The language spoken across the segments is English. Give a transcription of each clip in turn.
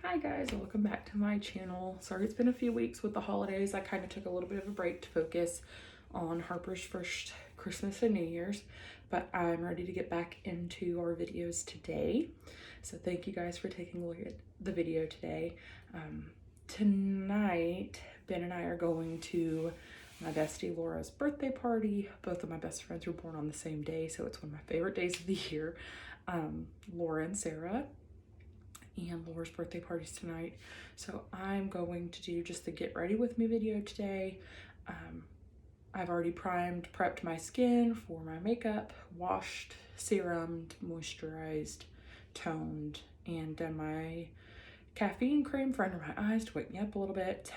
Hi guys, welcome back to my channel. Sorry it's been a few weeks with the holidays. I kind of took a little bit of a break to focus on Harper's first Christmas and New Year's, but I'm ready to get back into our videos today. So thank you guys for taking a look at the video today. Tonight, Ben and I are going to my bestie Laura's birthday party. Both of my best friends were born on the same day, so it's one of my favorite days of the year. Laura and Sarah. And Laura's birthday party's tonight. So I'm going to do just the get ready with me video today. I've already prepped my skin for my makeup, washed, serumed, moisturized, toned, and done my caffeine cream for under my eyes to wake me up a little bit.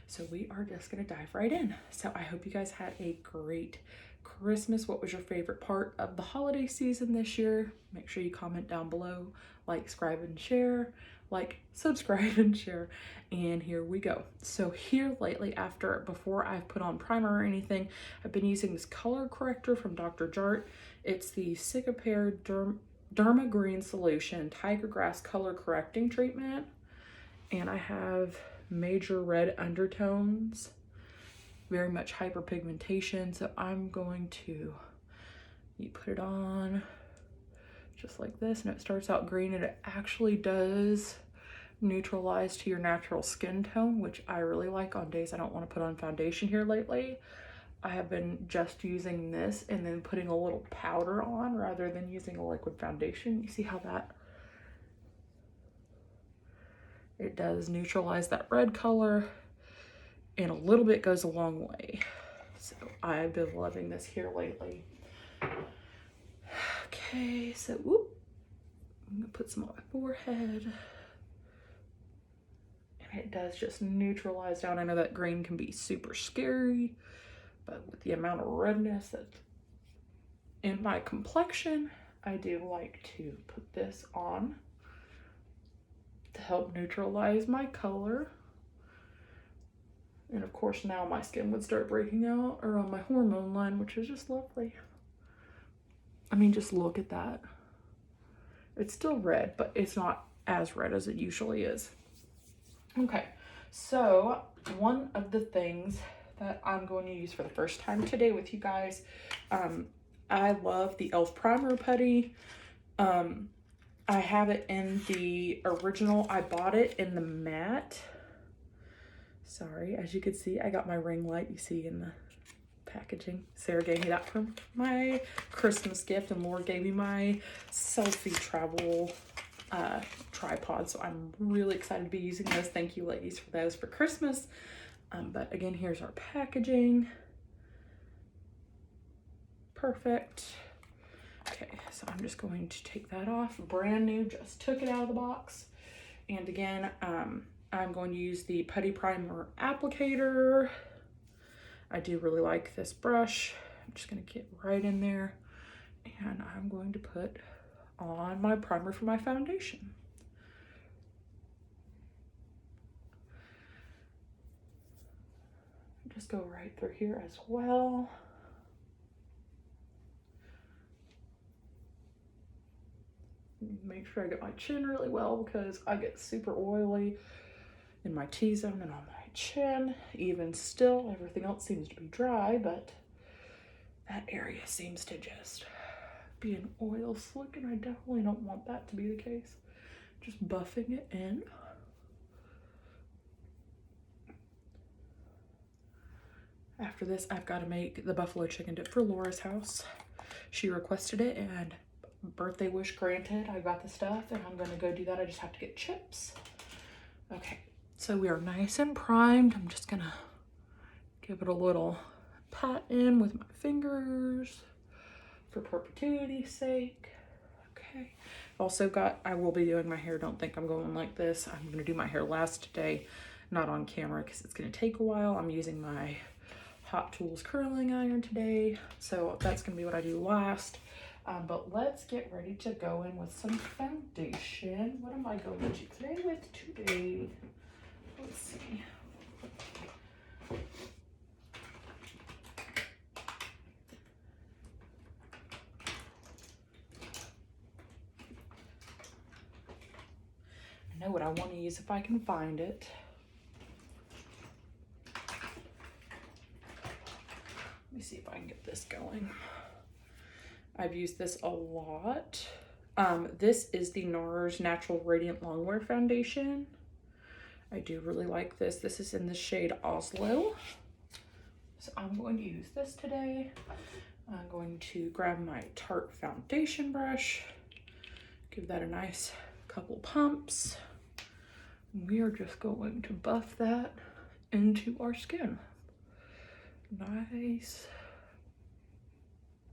So we are just gonna dive right in. So I hope you guys had a great Christmas. What was your favorite part of the holiday season this year? Make sure you comment down below, subscribe and share, subscribe and share. And here we go. So here lately, before I've put on primer or anything, I've been using this color corrector from Dr. Jart. It's the Cicapair Derma Green Solution Tiger Grass Color Correcting Treatment. And I have major red undertones, very much hyperpigmentation. So I'm going to, you put it on just like this, and it starts out green, and it actually does neutralize to your natural skin tone, which I really like on days I don't want to put on foundation here lately. I have been just using this and then putting a little powder on rather than using a liquid foundation. You see how that, it does neutralize that red color, and a little bit goes a long way. So I've been loving this here lately. Okay, so whoop, I'm gonna put some on my forehead. And it does just neutralize down. I know that green can be super scary, but with the amount of redness that's in my complexion, I do like to put this on to help neutralize my color. And of course now my skin would start breaking out around my hormone line, which is just lovely. I mean, just look at that. It's still red, but it's not as red as it usually is. Okay, so one of the things that I'm going to use for the first time today with you guys, I love the e.l.f. Primer Putty. I have it in the original. I bought it in the matte. Sorry, as you can see, I got my ring light you see in the packaging. Sarah gave me that for my Christmas gift, and Laura gave me my selfie travel tripod. So I'm really excited to be using those. Thank you ladies for those for Christmas. But again, here's our packaging. Perfect. Okay, so I'm just going to take that off. Brand new, just took it out of the box. And again, I'm going to use the Putty Primer applicator. I do really like this brush. I'm just gonna get right in there, and I'm going to put on my primer for my foundation. Just go right through here as well. Make sure I get my chin really well, because I get super oily in my T-zone and on my chin. Even still, everything else seems to be dry, but that area seems to just be an oil slick, and I definitely don't want that to be the case. Just buffing it in. After this, I've got to make the buffalo chicken dip for Laura's house. She requested it, and birthday wish granted. I got the stuff, and I'm gonna go do that. I just have to get chips. Okay, so we are nice and primed. I'm just gonna give it a little pat in with my fingers for perpetuity's sake. Okay, also I will be doing my hair. Don't think I'm going like this. I'm gonna do my hair last day, not on camera, because it's gonna take a while. I'm using my Hot Tools curling iron today, so that's gonna be what I do last. But let's get ready to go in with some foundation. What am I going to play with today? Let's see. I know what I want to use if I can find it. Let me see if I can get this going. I've used this a lot. This is the NARS Natural Radiant Longwear Foundation. I do really like this. This is in the shade Oslo. So I'm going to use this today. I'm going to grab my Tarte foundation brush, give that a nice couple pumps. We are just going to buff that into our skin. Nice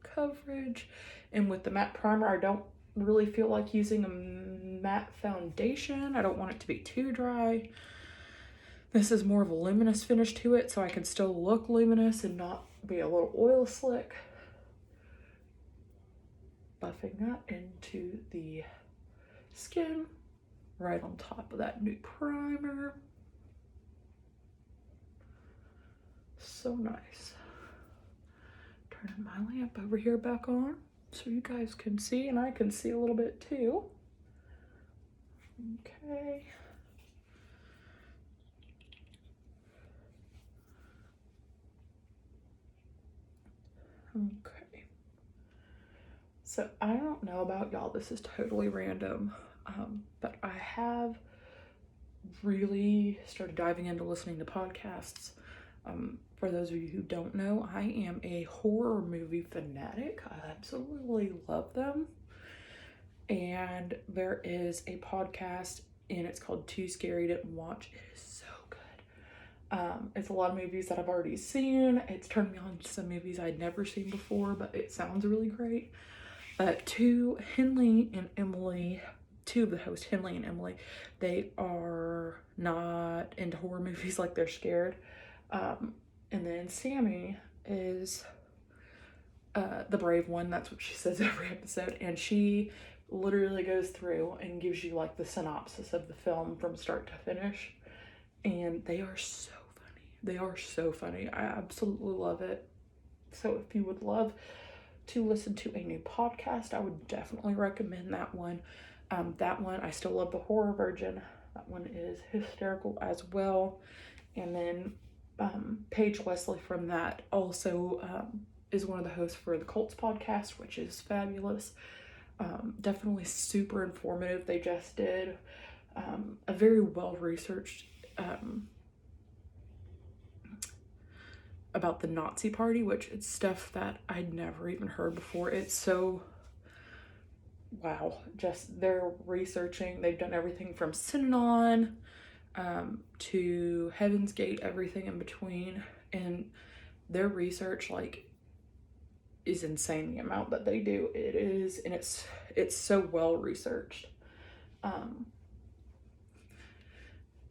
coverage. And with the matte primer, I don't really feel like using a matte foundation. I don't want it to be too dry. This is more of a luminous finish to it, so I can still look luminous and not be a little oil slick. Buffing that into the skin, right on top of that new primer. So nice. Turning my lamp over here back on so you guys can see, and I can see a little bit too. Okay. Okay. So I don't know about y'all, this is totally random, but I have really started diving into listening to podcasts. For those of you who don't know, I am a horror movie fanatic. I absolutely love them. And there is a podcast, and it's called Too Scary to Watch. It is so good. It's a lot of movies that I've already seen. It's turned me on to some movies I'd never seen before, but it sounds really great. Henley and Emily, two of the hosts, Henley and Emily, they are not into horror movies, like they're scared. And then Sammy is the brave one. That's what she says every episode. And she literally goes through and gives you like the synopsis of the film from start to finish. And they are so funny. They are so funny. I absolutely love it. So if you would love to listen to a new podcast, I would definitely recommend that one. That one, I still love The Horror Virgin. That one is hysterical as well. And then Paige Leslie from that also is one of the hosts for the Cults podcast, which is fabulous. Definitely super informative. They just did a very well-researched about the Nazi Party, which it's stuff that I'd never even heard before. It's so, wow, just they're researching. They've done everything from Synanon to Heaven's Gate, everything in between, and their research like is insane. The amount that they do, it is, and it's so well researched.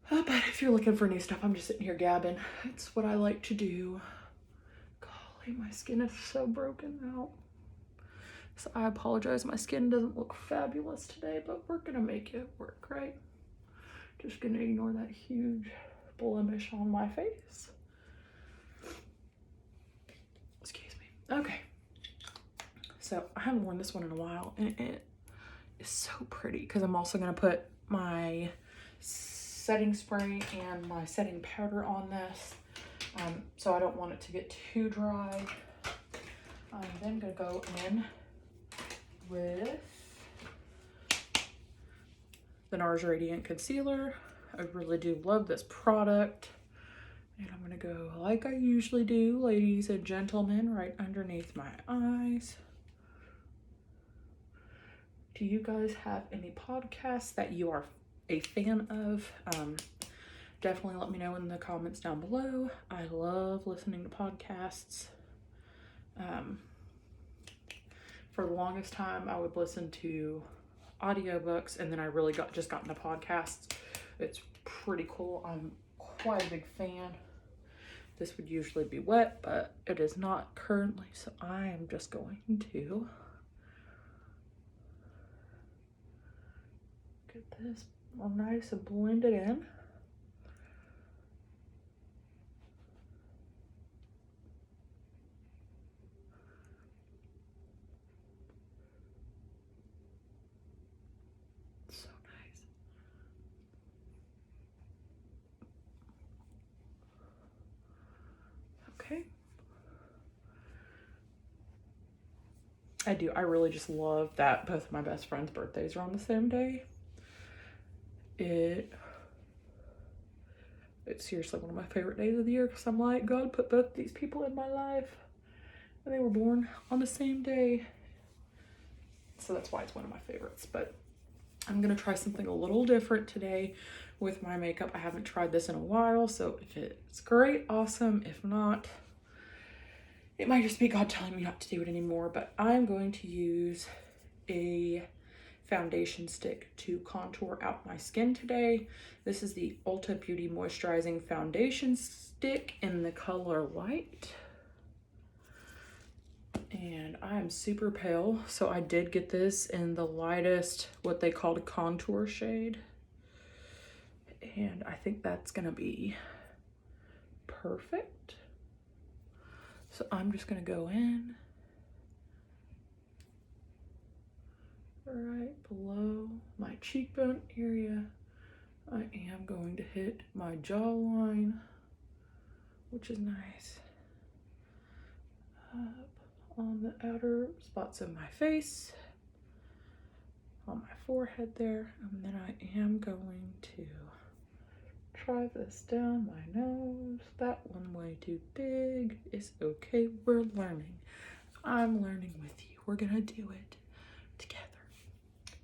But if you're looking for new stuff, I'm just sitting here gabbing. It's what I like to do. Golly, my skin is so broken out. So I apologize. My skin doesn't look fabulous today, but we're gonna make it work, right? Just gonna ignore that huge blemish on my face. Excuse me. Okay. So I haven't worn this one in a while, and it is so pretty because I'm also gonna put my setting spray and my setting powder on this, so I don't want it to get too dry. I'm then gonna go in with the NARS Radiant Concealer. I really do love this product, and I'm gonna go like I usually do, ladies and gentlemen, right underneath my eyes. Do you guys have any podcasts that you are a fan of? Definitely let me know in the comments down below. I love listening to podcasts. For the longest time, I would listen to audiobooks, and then I really got into podcasts. It's pretty cool. I'm quite a big fan. This would usually be wet, but it is not currently, so I am just going to get this all nice and blended in. So nice. I do. I really just love that both of my best friends' birthdays are on the same day. It's seriously one of my favorite days of the year because I'm like, God put both these people in my life and they were born on the same day. So that's why it's one of my favorites. But I'm gonna try something a little different today with my makeup. I haven't tried this in a while, so if it's great, awesome. If not, it might just be God telling me not to do it anymore. But I'm going to use a foundation stick to contour out my skin today. This is the Ulta Beauty Moisturizing Foundation Stick in the color Light. And I'm super pale, so I did get this in the lightest, what they called a contour shade. And I think that's gonna be perfect. So I'm just gonna go in right below my cheekbone area. I am going to hit my jawline, which is nice. Up on the outer spots of my face, on my forehead there, and then I am going to try this down my nose. That one way too big. It's okay, we're learning. I'm learning with you. We're gonna do it together.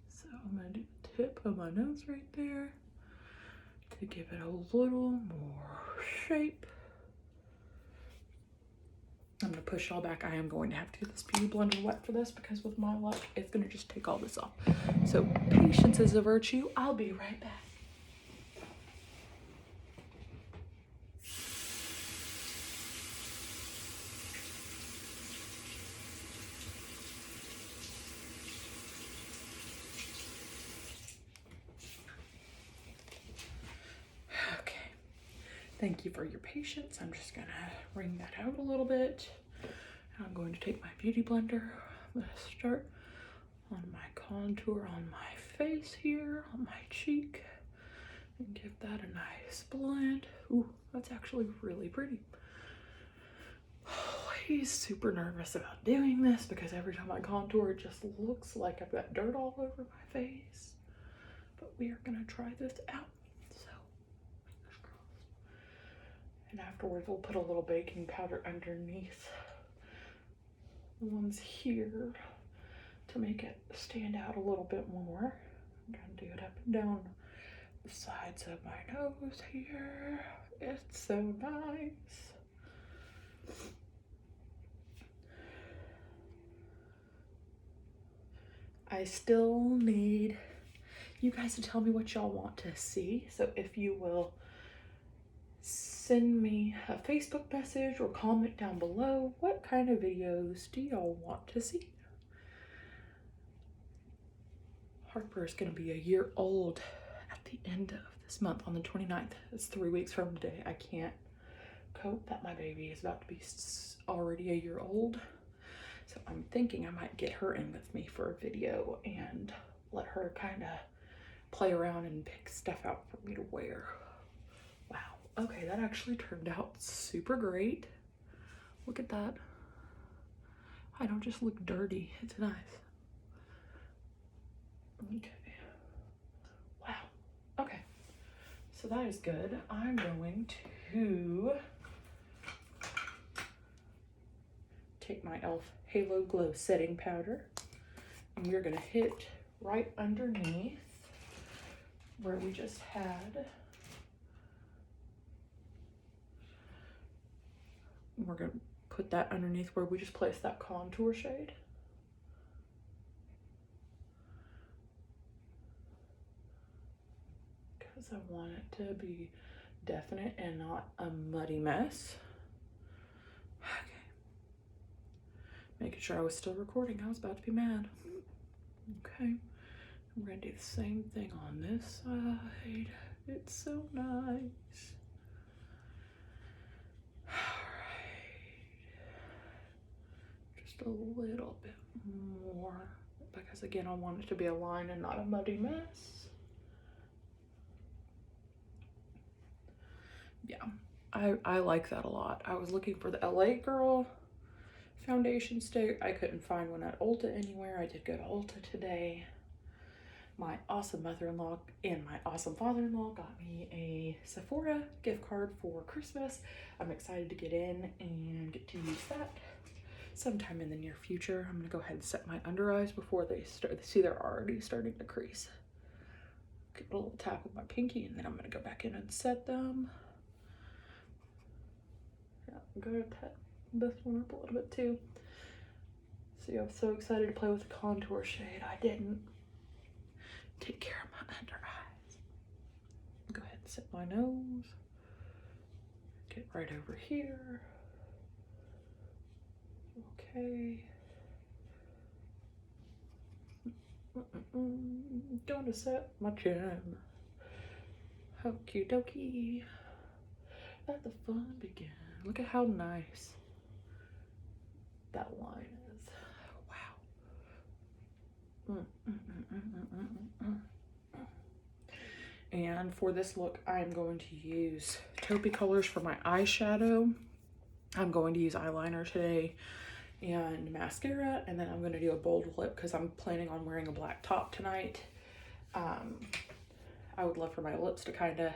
So I'm gonna do the tip of my nose right there to give it a little more shape. I'm gonna push it all back. I am going to have to get this beauty blender wet for this because with my luck, it's gonna just take all this off. So patience is a virtue. I'll be right back. Okay, thank you for your patience. I'm just gonna wring that out a little bit. I'm going to take my beauty blender. I'm gonna start on my contour on my face here, on my cheek, and give that a nice blend. Ooh, that's actually really pretty. He's super nervous about doing this because every time I contour, it just looks like I've got dirt all over my face. But we are gonna try this out. So, fingers crossed. And afterwards, we'll put a little baking powder underneath the ones here to make it stand out a little bit more. I'm gonna do it up and down the sides of my nose here. It's so nice. I still need you guys to tell me what y'all want to see. So if you will send me a Facebook message or comment down below, what kind of videos do y'all want to see? Harper is going to be a year old at the end of this month on the 29th. It's 3 weeks from today. I can't cope that my baby is about to be already a year old. So I'm thinking I might get her in with me for a video and let her kind of play around and pick stuff out for me to wear. Wow. Okay, that actually turned out super great. Look at that. I don't just look dirty. It's nice. Okay. Wow. Okay. So that is good. I'm going to take my e.l.f. Halo Glow setting powder, and we're gonna hit right underneath where we just had. We're gonna put that underneath where we just placed that contour shade. Because I want it to be definite and not a muddy mess. Making sure I was still recording. I was about to be mad. Okay. I'm gonna do the same thing on this side. It's so nice. Alright. Just a little bit more. Because again, I want it to be a line and not a muddy mess. Yeah. I like that a lot. I was looking for the LA Girl foundation stick. I couldn't find one at Ulta anywhere. I did go to Ulta today. My awesome mother-in-law and my awesome father-in-law got me a Sephora gift card for Christmas. I'm excited to get in and get to use that sometime in the near future. I'm gonna go ahead and set my under eyes before they start. See, they're already starting to crease. Get a little tap with my pinky, and then I'm gonna go back in and set them. Yeah, I'm gonna tap this one up a little bit too. See, I'm so excited to play with the contour shade. I didn't take care of my under eyes. Go ahead and set my nose. Get right over here. Okay. Gonna set my chin. Okie dokie. Let the fun begin. Look at how nice that line is. Wow. And for this look, I'm going to use taupey colors for my eyeshadow. I'm going to use eyeliner today and mascara, and then I'm going to do a bold lip because I'm planning on wearing a black top tonight. I would love for my lips to kind of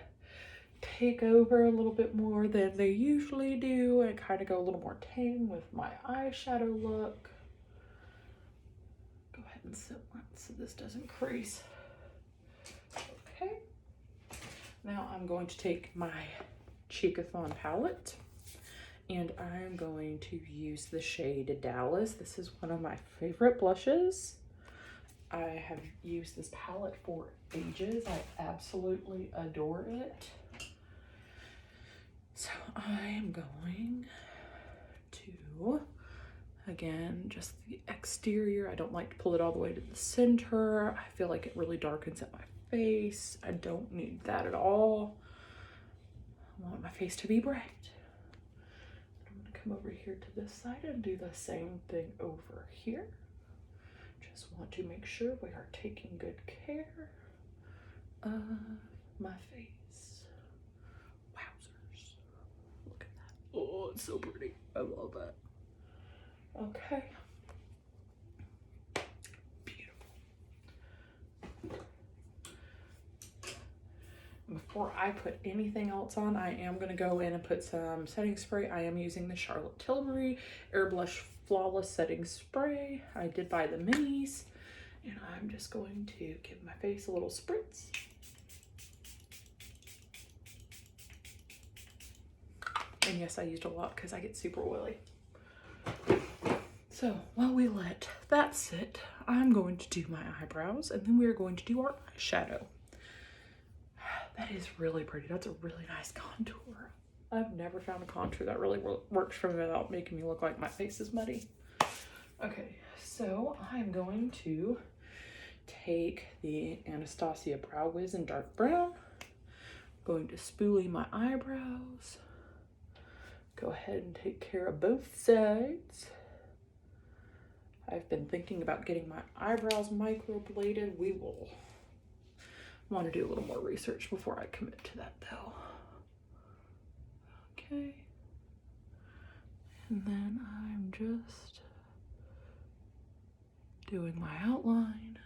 take over a little bit more than they usually do and kind of go a little more tame with my eyeshadow look. Go ahead and set one so this doesn't crease. Okay. Now I'm going to take my Cheekathon palette and I'm going to use the shade Dallas. This is one of my favorite blushes. I have used this palette for ages. I absolutely adore it. So I am going to, again, just the exterior. I don't like to pull it all the way to the center. I feel like it really darkens up my face. I don't need that at all. I want my face to be bright. I'm gonna come over here to this side and do the same thing over here. Just want to make sure we are taking good care of my face. Wowzers. Look at that. Oh, it's so pretty. I love that. Okay. Beautiful. Before I put anything else on, I am going to go in and put some setting spray. I am using the Charlotte Tilbury Airbrush Flawless Setting Spray. I did buy the minis, and I'm just going to give my face a little spritz. And yes, I used a lot because I get super oily. So while we let that sit, I'm going to do my eyebrows, and then we're going to do our eyeshadow. That is really pretty. That's a really nice contour. I've never found a contour that really works for me without making me look like my face is muddy. Okay, so I'm going to take the Anastasia Brow Wiz in dark brown. I'm going to spoolie my eyebrows. Go ahead and take care of both sides. I've been thinking about getting my eyebrows microbladed. We will want to do a little more research before I commit to that though. Okay. And then I'm just doing my outline.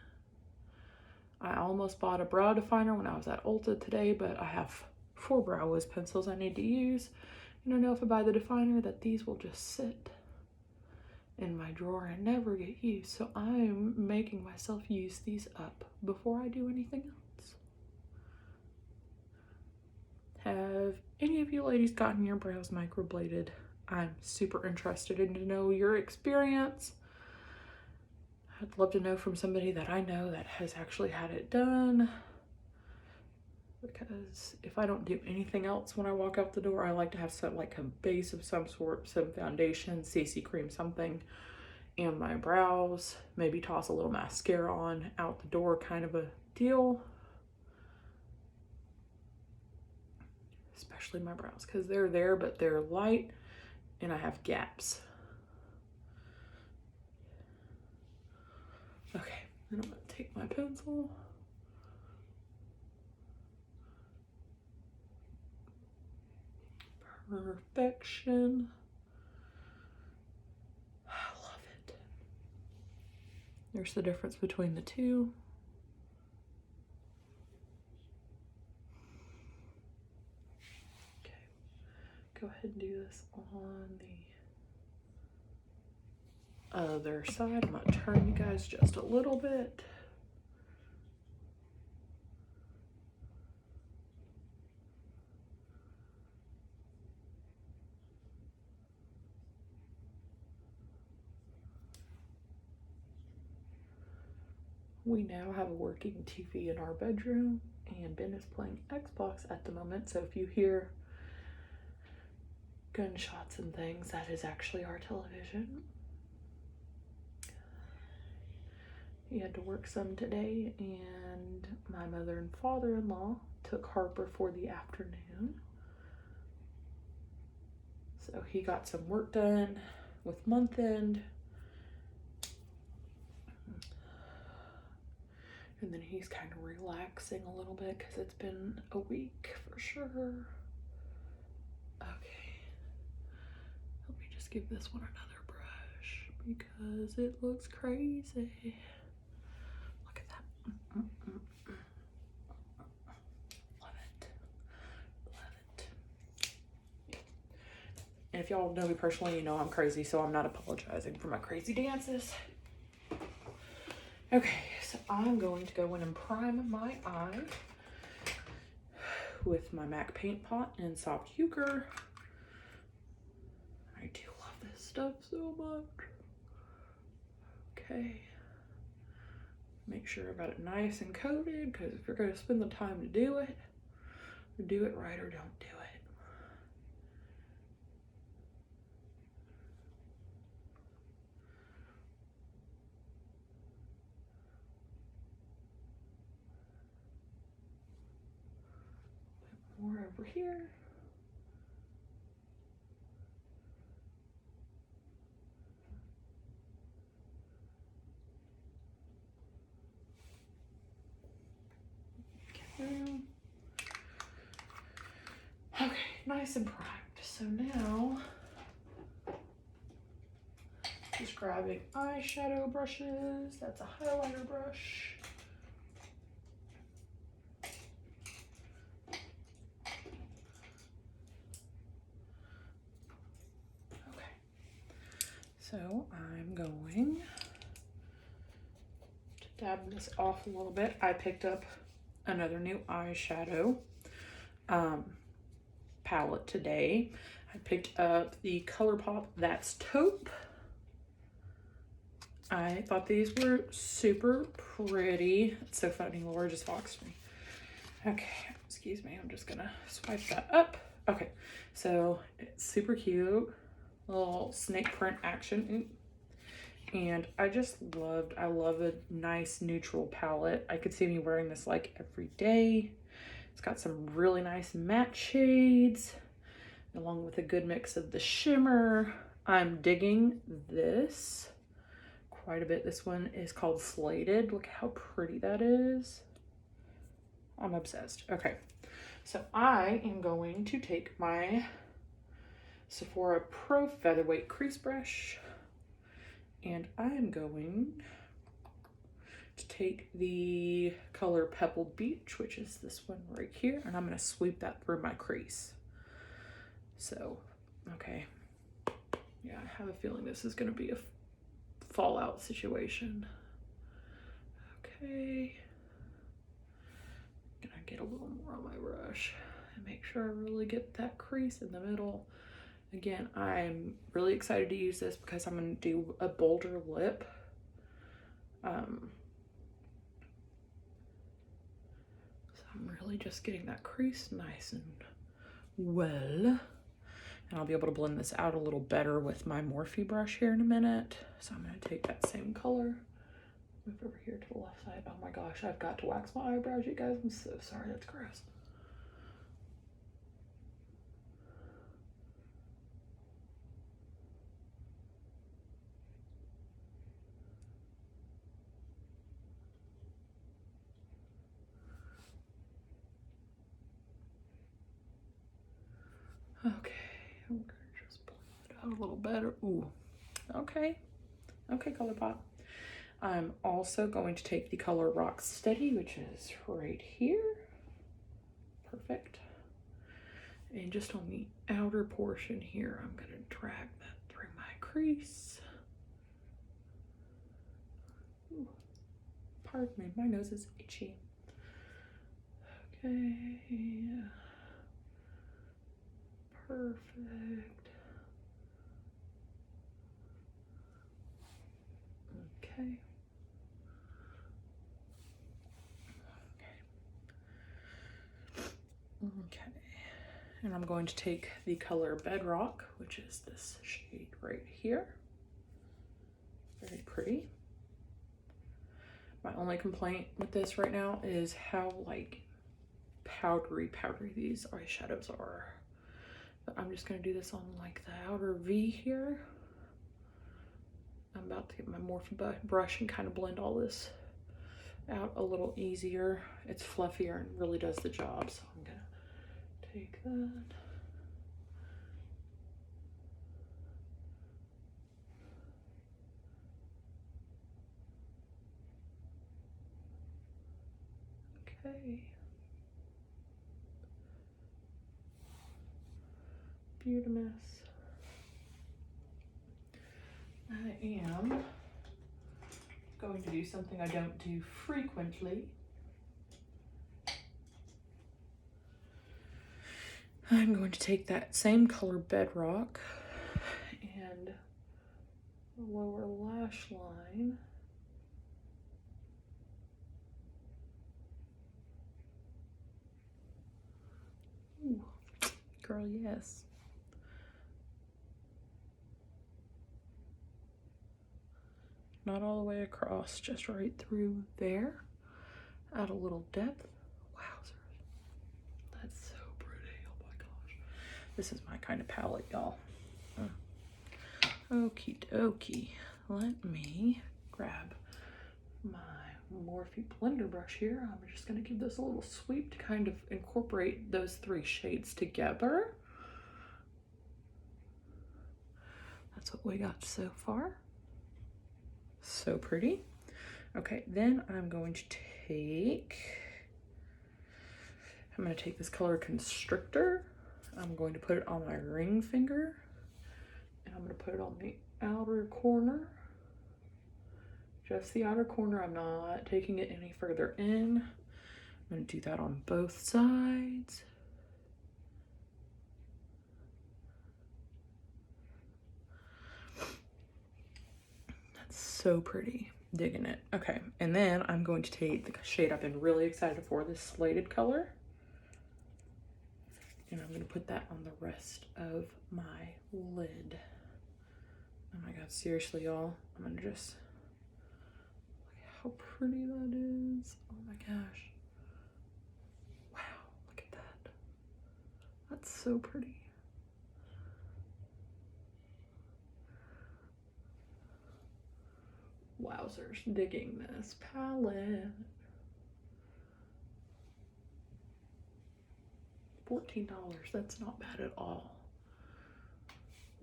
I almost bought a brow definer when I was at Ulta today, but I have 4 Brow Wiz pencils I need to use. And I know if I buy the definer that these will just sit in my drawer and never get used. So I'm making myself use these up before I do anything else. Have any of you ladies gotten your brows microbladed? I'm super interested in to know your experience. I'd love to know from somebody that I know that has actually had it done. Because if I don't do anything else when I walk out the door, I like to have some, like a base of some sort, some foundation, CC cream, something, and my brows, maybe toss a little mascara on out the door, kind of a deal. Especially my brows, because they're there, but they're light, and I have gaps. Okay, then I'm gonna take my pencil. Perfection. There's the difference between the two. Okay, go ahead and do this on the other side. I'm gonna turn you guys just a little bit. We now have a working TV in our bedroom, and Ben is playing Xbox at the moment, so if you hear gunshots and things, that is actually our television. He had to work some today, and my mother and father-in-law took Harper for the afternoon. So he got some work done with month end. And then he's kind of relaxing a little bit because it's been a week for sure. Okay. Let me just give this one another brush because it looks crazy. Look at that. Love it. Love it. And if y'all know me personally, you know I'm crazy, so I'm not apologizing for my crazy dances. Okay, so I'm going to go in and prime my eye with my MAC paint pot in soft ochre. I do love this stuff so much. Okay. Make sure I got it nice and coated, because if you're going to spend the time to do it right or don't do it. More over here. Okay, nice and primed. So now, just grabbing eyeshadow brushes. That's a highlighter brush. So I'm going to dab this off a little bit. I picked up another new eyeshadow palette today. I picked up the ColourPop That's Taupe. I thought these were super pretty. It's so funny, Laura just foxed me. Okay, excuse me, I'm just gonna swipe that up. Okay, so it's super cute. Little snake print action. And I love a nice neutral palette. I could see me wearing this like every day. It's got some really nice matte shades along with a good mix of the shimmer. I'm digging this quite a bit. This one is called Slated. Look how pretty that is. I'm obsessed. Okay, so I am going to take my Sephora Pro Featherweight Crease Brush, and I'm going to take the color Pebbled Beach, which is this one right here, and I'm going to sweep that through my crease. So, okay. Yeah, I have a feeling this is going to be a fallout situation. Okay. Gonna get a little more on my brush and make sure I really get that crease in the middle. Again, I'm really excited to use this because I'm going to do a bolder lip. So I'm really just getting that crease nice and well. And I'll be able to blend this out a little better with my Morphe brush here in a minute. So I'm going to take that same color, move over here to the left side. Oh my gosh, I've got to wax my eyebrows, you guys. I'm so sorry, that's gross. Okay, I'm gonna just blend it out a little better. Ooh, okay. Okay, ColourPop. I'm also going to take the color Rock Steady, which is right here. Perfect. And just on the outer portion here, I'm going to drag that through my crease. Ooh, pardon me, my nose is itchy. Okay. Perfect. Okay. Okay. And I'm going to take the color Bedrock, which is this shade right here. Very pretty. My only complaint with this right now is how like powdery these eyeshadows are. But I'm just gonna do this on like the outer V here. I'm about to get my Morphe brush and kind of blend all this out a little easier. It's fluffier and really does the job. So I'm gonna take that. Okay. Beautimous. I am going to do something I don't do frequently. I'm going to take that same color Bedrock and lower lash line. Ooh, girl, yes. Not all the way across, just right through there. Add a little depth. Wowzers. That's so pretty. Oh my gosh. This is my kind of palette, y'all. Okie dokie. Let me grab my Morphe blender brush here. I'm just going to give this a little sweep to kind of incorporate those three shades together. That's what we got so far. So pretty. Okay, then I'm going to take this color Constrictor. I'm going to put it on my ring finger, and I'm going to put it on the outer corner. Just the outer corner. I'm not taking it any further in. I'm going to do that on both sides. That's so pretty. Digging it. Okay, and then I'm going to take the shade I've been really excited for, this slated color. And I'm going to put that on the rest of my lid. Oh my god, seriously, y'all. I'm going to just... Look how pretty that is. Oh my gosh. Wow, look at that. That's so pretty. Wowzers, digging this palette. $14, that's not bad at all.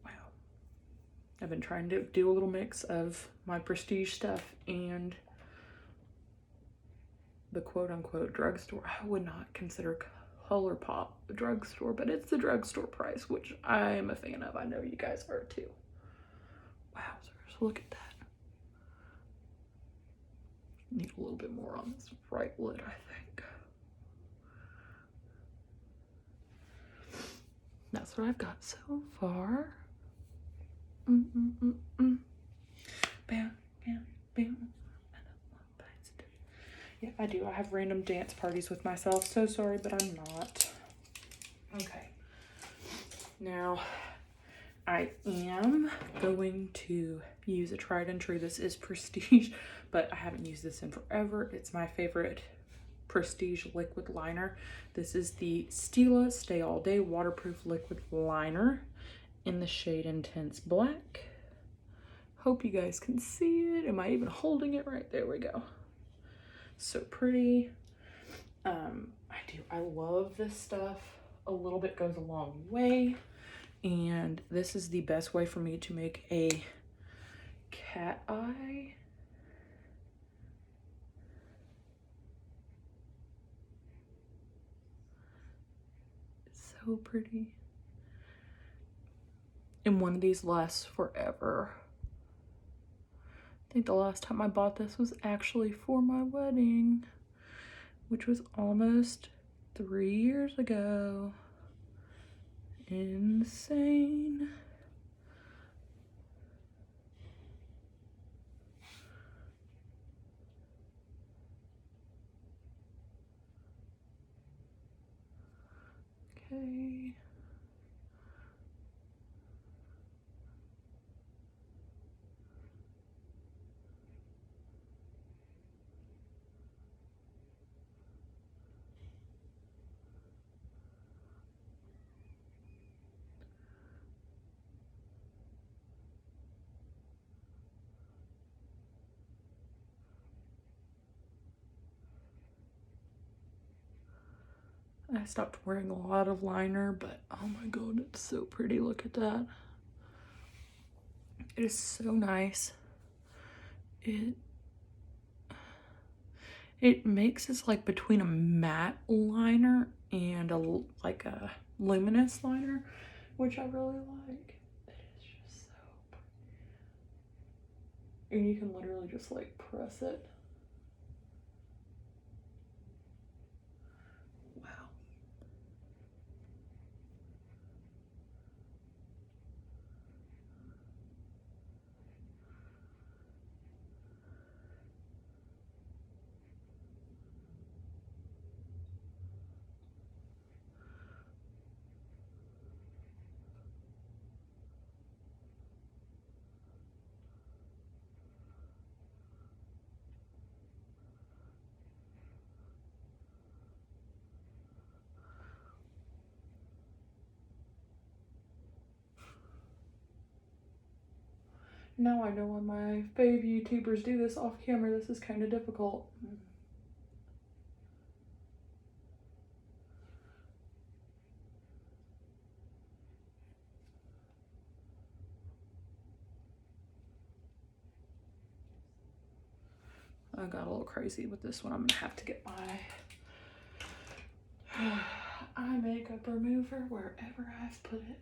Wow. I've been trying to do a little mix of my prestige stuff and the quote-unquote drugstore. I would not consider ColourPop a drugstore, but it's the drugstore price, which I am a fan of. I know you guys are too. Wowzers, look at that. Need a little bit more on this right lid, I think. That's what I've got so far. Bam, bam, bam. Yeah, I do. I have random dance parties with myself. So sorry, but I'm not. Okay. Now, I am going to use a tried and true. This is Prestige, but I haven't used this in forever. It's my favorite Prestige liquid liner. This is the Stila Stay All Day Waterproof Liquid Liner in the shade Intense Black. Hope you guys can see it. Am I even holding it right? There we go. So pretty. I love this stuff. A little bit goes a long way. And this is the best way for me to make a cat eye. so pretty. And one of these lasts forever. I think the last time I bought this was actually for my wedding, which was almost 3 years ago. Insane. Okay. I stopped wearing a lot of liner, but oh my god, it's so pretty. Look at that. It is so nice. It mixes like between a matte liner and like a luminous liner, which I really like. It is just so pretty. And you can literally just like press it. Wow. Now I know when my fave YouTubers do this off camera, this is kind of difficult. I got a little crazy with this one. I'm gonna have to get my eye makeup remover wherever I've put it.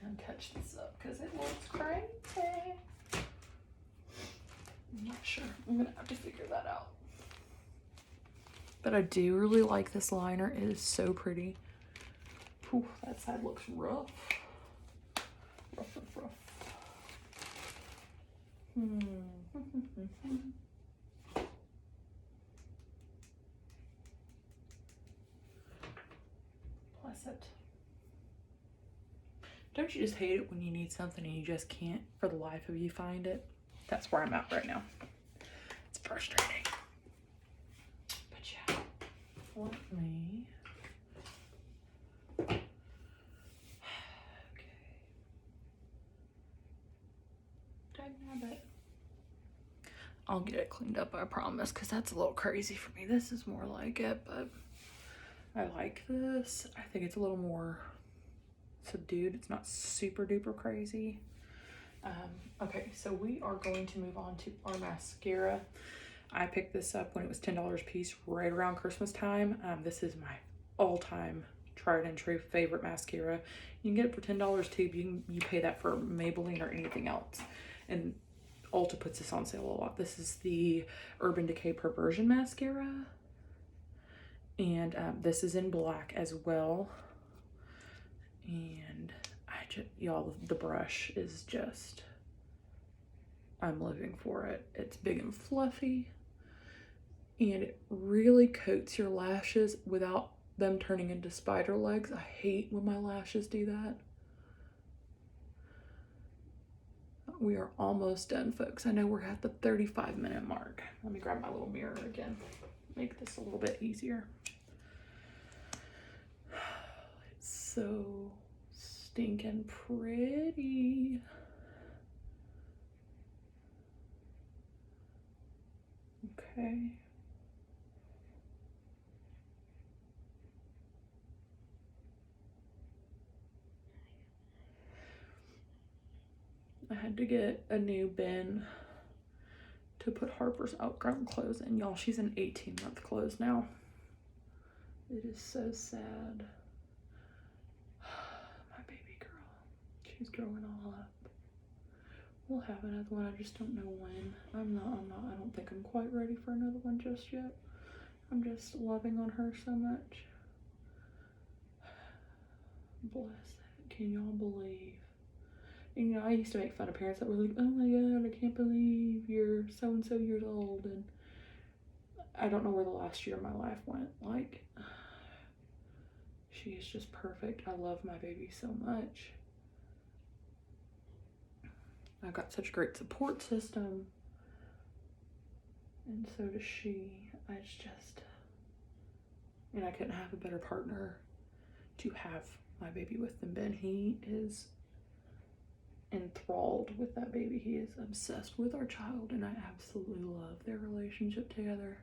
And touch this up because it looks crazy. I'm not sure. I'm gonna have to figure that out. But I do really like this liner. It is so pretty. Ooh, that side looks rough. Rough. Bless it. Don't you just hate it when you need something and you just can't, for the life of you, find it? That's where I'm at right now. It's frustrating. But yeah, let me. Okay. Dagnabbit. I'll get it cleaned up, I promise, because that's a little crazy for me. This is more like it, but I like this. I think it's a little more subdued. It's not super duper crazy. Okay, so we are going to move on to our mascara. I picked this up when it was $10 a piece right around Christmas time. This is my all-time tried and true favorite mascara. You can get it for $10 too. You pay that for Maybelline or anything else. And Ulta puts this on sale a lot. This is the Urban Decay Perversion Mascara. And this is in black as well. And y'all, the brush is just, I'm living for it. It's big and fluffy, and it really coats your lashes without them turning into spider legs. I hate when my lashes do that. We are almost done, folks. I know we're at the 35-minute mark. Let me grab my little mirror again. Make this a little bit easier. It's so stinking pretty. Okay. I had to get a new bin to put Harper's outgrown clothes in. Y'all, she's an 18-month clothes now. It is so sad. My baby girl. She's growing all up. We'll have another one. I just don't know when. I don't think I'm quite ready for another one just yet. I'm just loving on her so much. Bless it. Can y'all believe? And, you know, I used to make fun of parents that were like, oh my God, I can't believe you're so-and-so years old. And I don't know where the last year of my life went. Like, she is just perfect. I love my baby so much. I've got such a great support system. And so does she. And I couldn't have a better partner to have my baby with than Ben. He is enthralled with that baby. He is obsessed with our child, and I absolutely love their relationship together.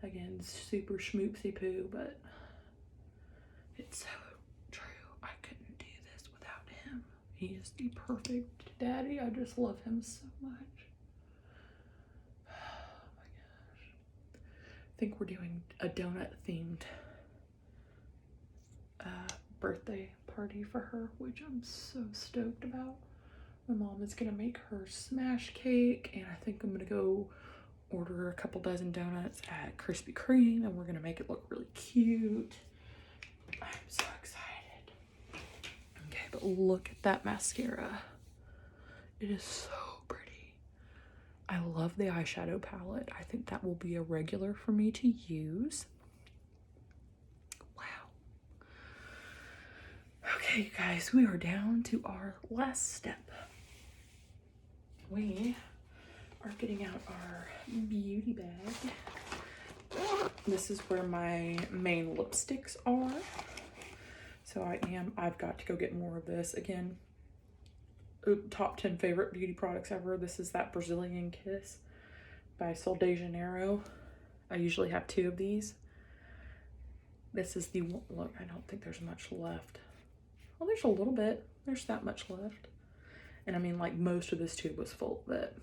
Again, super schmoopsy poo, but it's so true. I couldn't do this without him. He is the perfect daddy. I just love him so much. Oh my gosh. I think we're doing a donut themed birthday party for her, which I'm so stoked about. My mom is gonna make her smash cake, and I think I'm gonna go order a couple dozen donuts at Krispy Kreme, and we're gonna make it look really cute. I'm so excited. Okay, but look at that mascara. It is so pretty. I love the eyeshadow palette. I think that will be a regular for me to use. Okay, you guys, we are down to our last step. We are getting out our beauty bag. This is where my main lipsticks are. So I've got to go get more of this. Again, top 10 favorite beauty products ever. This is that Brazilian Kiss by Sol de Janeiro. I usually have 2 of these. This is the one. Look, I don't think there's much left. Well, there's a little bit. There's that much left. And I mean, like, most of this tube was full, but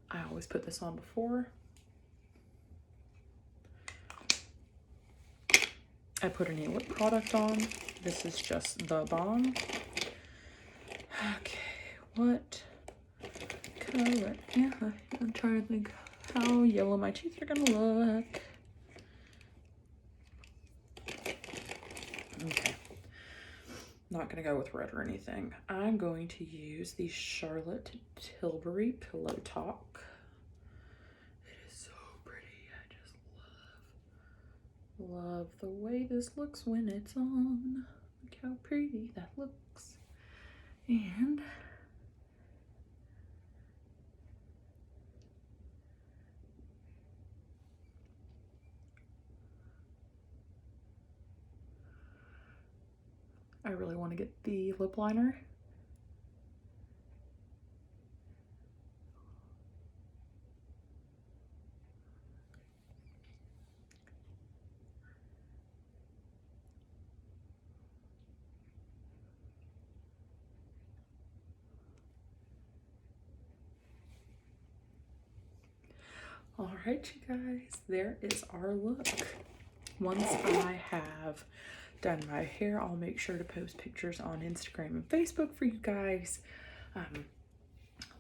I always put this on before. I put any lip product on. This is just the balm. Okay, what color? Yeah, I'm trying to think how yellow my teeth are gonna look. Okay, not gonna go with red or anything. I'm going to use the Charlotte Tilbury Pillow Talk. It is so pretty. I just love the way this looks when it's on. Look how pretty that looks. And I really want to get the lip liner. All right, you guys, there is our look. Once I have done my hair, I'll make sure to post pictures on Instagram and Facebook for you guys.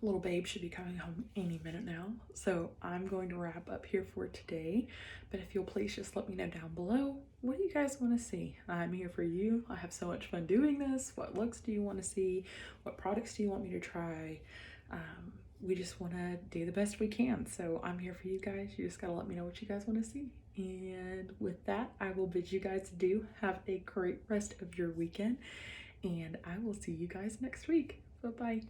Little babe should be coming home any minute now, so I'm going to wrap up here for today. But if you'll please just let me know down below, what do you guys want to see? I'm here for you. I have so much fun doing this. What looks do you want to see? What products do you want me to try? We just want to do the best we can, so I'm here for you guys. You just gotta let me know what you guys want to see. And with that, I will bid you guys adieu. Have a great rest of your weekend, and I will see you guys next week. Bye-bye.